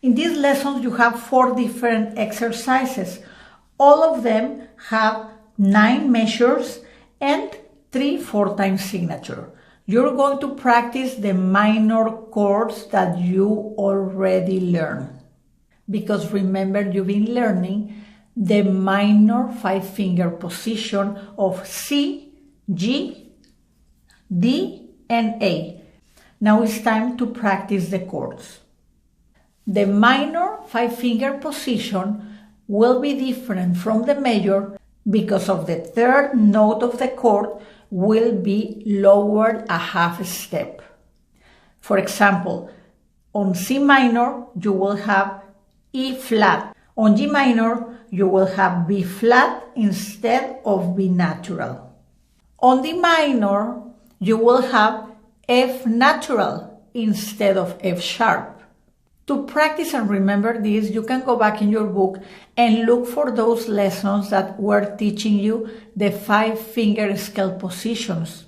In these lessons, you have 4 different exercises. All of them have 9 measures and 3 4-time signature. You're going to practice the minor chords that you already learned. Because remember, you've been learning the minor 5-finger position of C, G, D, and A. Now it's time to practice the chords. The minor 5-finger position will be different from the major because of the 3rd note of the chord will be lowered a half step. For example, on C minor, you will have E flat. On G minor, you will have B flat instead of B natural. On D minor, you will have F natural instead of F sharp. To practice and remember this, you can go back in your book and look for those lessons that were teaching you the 5-finger scale positions.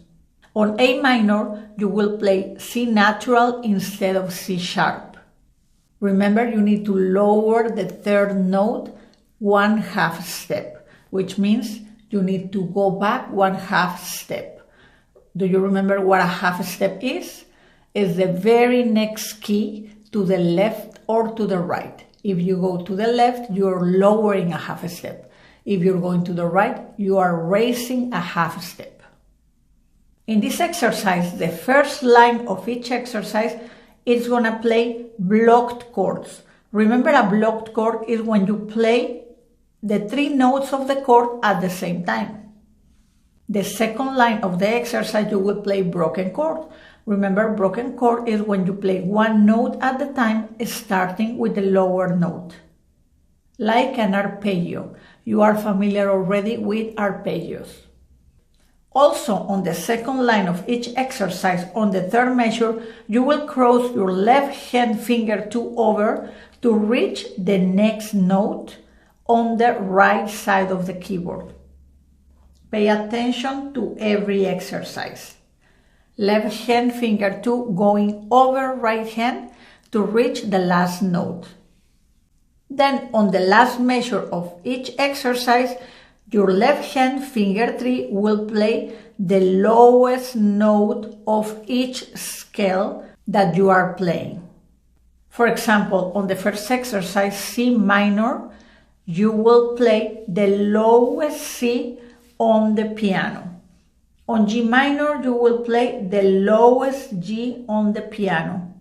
On A minor, you will play C natural instead of C sharp. Remember, you need to lower the 3rd note 1/2 step, which means you need to go back 1/2 step. Do you remember what a half step is? It's the very next key to the left or to the right. If you go to the left, you're lowering a half step. If you're going to the right, you are raising a half step. In this exercise, the first line of each exercise is going to play blocked chords. Remember, a blocked chord is when you play the 3 notes of the chord at the same time. The second line of the exercise, you will play broken chord. Remember, broken chord is when you play 1 note at a time, starting with the lower note. Like an arpeggio. You are familiar already with arpeggios. Also, on the second line of each exercise, on the 3rd measure, you will cross your left hand finger 2 over to reach the next note on the right side of the keyboard. Pay attention to every exercise. Left hand finger 2 going over right hand to reach the last note. Then on the last measure of each exercise, your left hand finger 3 will play the lowest note of each scale that you are playing. For example, on the first exercise, C minor, you will play the lowest C on the piano. On G minor, you will play the lowest G on the piano.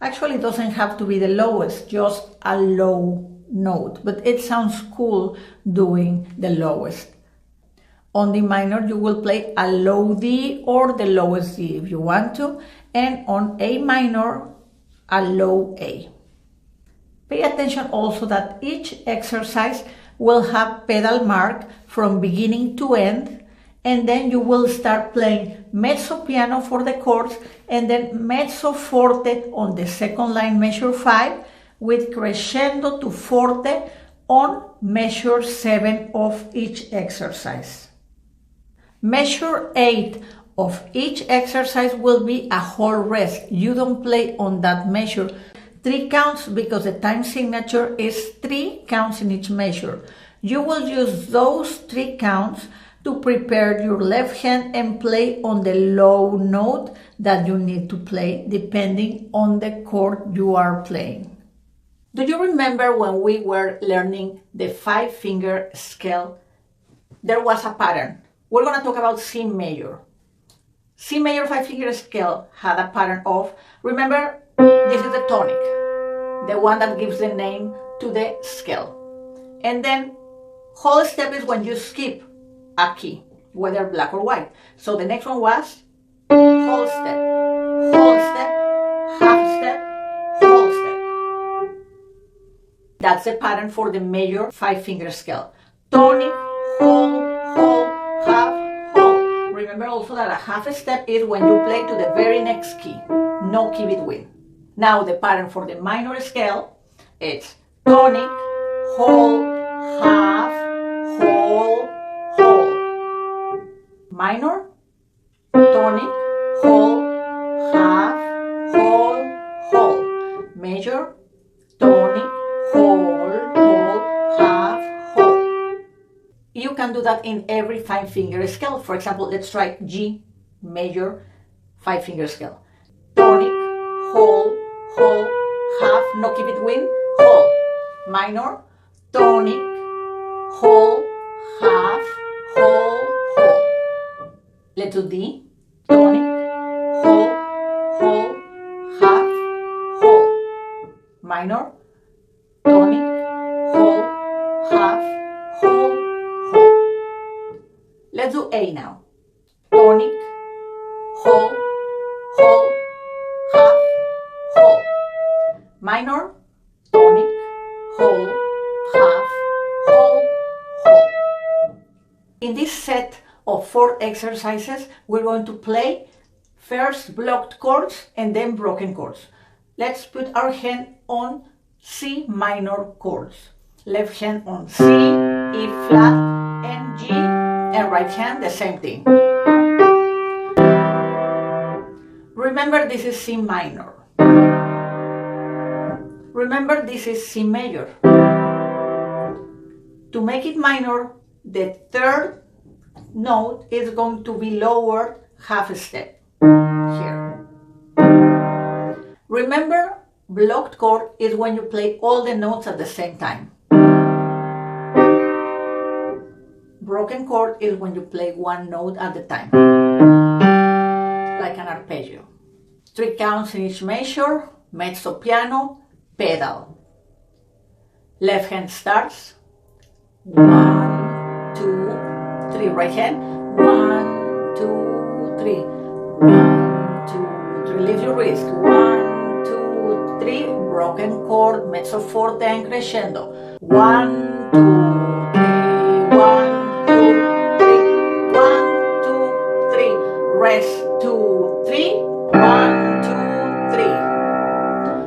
Actually, it doesn't have to be the lowest, just a low note, but it sounds cool doing the lowest. On D minor, you will play a low D or the lowest D if you want to, and on A minor, a low A. Pay attention also that each exercise will have pedal mark from beginning to end, and then you will start playing mezzo piano for the chords and then mezzo forte on the second line, measure 5, with crescendo to forte on measure 7 of each exercise. Measure 8 of each exercise will be a whole rest. You don't play on that measure. 3 counts because the time signature is 3 counts in each measure. You will use those 3 counts to prepare your left hand and play on the low note that you need to play depending on the chord you are playing. Do you remember when we were learning the 5-finger scale? There was a pattern. We're going to talk about C major. C major 5-finger scale had a pattern of, remember, this is the tonic, the one that gives the name to the scale. And then whole step is when you skip a key, whether black or white. So the next one was whole step, half step, whole step. That's the pattern for the major 5-finger scale. Tonic, whole, half, whole. Remember also that a half step is when you play to the very next key, no key between. Now the pattern for the minor scale, it's tonic, whole, half, whole, whole. Minor, tonic, whole, half, whole, whole. Major, can do that in every 5-finger scale. For example, let's try G major 5-finger scale. Tonic, whole, whole, half, no keep it win, whole. Minor, tonic, whole, half, whole, whole. Let's do D, tonic, whole, whole, half, whole. Minor, tonic, whole, half, whole, whole. Let's do A now. Tonic, whole, whole, half, whole. Minor, tonic, whole, half, whole, whole. In this set of 4 exercises, we're going to play first blocked chords and then broken chords. Let's put our hand on C minor chords. Left hand on C, E flat, and G, and right hand the same thing. Remember, this is C minor. Remember, this is C major. To make it minor, the third note is going to be lower half a step here. Remember, blocked chord is when you play all the notes at the same time. Broken chord is when you play one note at a time, like an arpeggio. 3 counts in each measure, mezzo piano, pedal. Left hand starts, 1, 2, 3. Right hand, 1, 2, 3. 1, 2, 3. Lift your wrist, 1, 2, 3. Broken chord, mezzo forte and crescendo. 1, 2, 3. 1, 2, 3. 1, 2, 3. Rest, 2, 3. 1, 2,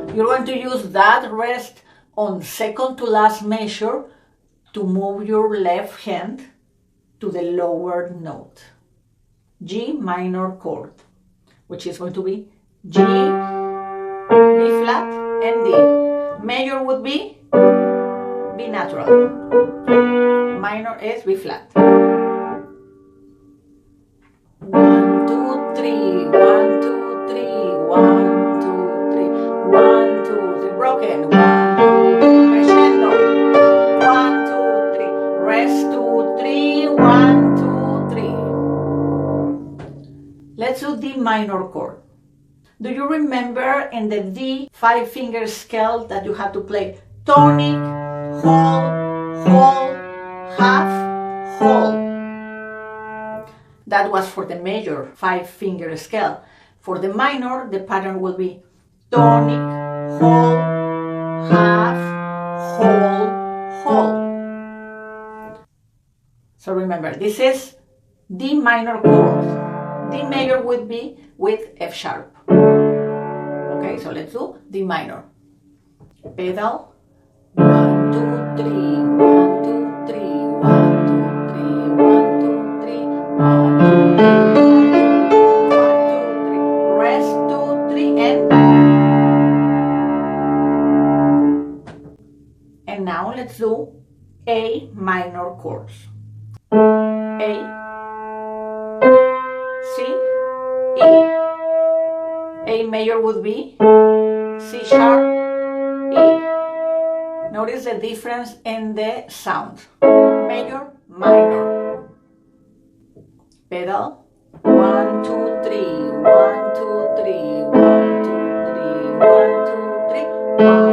3. You're going to use that rest on second to last measure to move your left hand to the lower note. G minor chord, which is going to be G, B flat, and D. Major would be B natural. Minor is B flat. 1, 2, 3. 1, 2, 3. 1, 2, 3. 1, 2, 3. Broken. 1, 2, 3. Crescendo. 1, 2, 3. Rest. 2, 3. 1, 2, 3. Let's do D minor chord. Do you remember in the D 5-finger scale that you had to play tonic, whole, whole, half, whole? That was for the major 5-finger scale. For the minor, the pattern will be tonic, whole, half, whole, whole. So remember, this is D minor chord. D major would be with F sharp. Okay, so let's do D minor. Pedal. 1, 2, 3. 1, 2, 3. 1, 2, 3. 1, 2, 3. 1, 2, 3. 1, 2, 3. Rest. 2, 3, and now let's do A minor chords. A, C, E. A major would be C sharp, E. Notice the difference in the sound. Major, minor. Pedal. 1, 2, 3. 1, 2, 3. 1, 2, 3. 1, 2, 3. 1,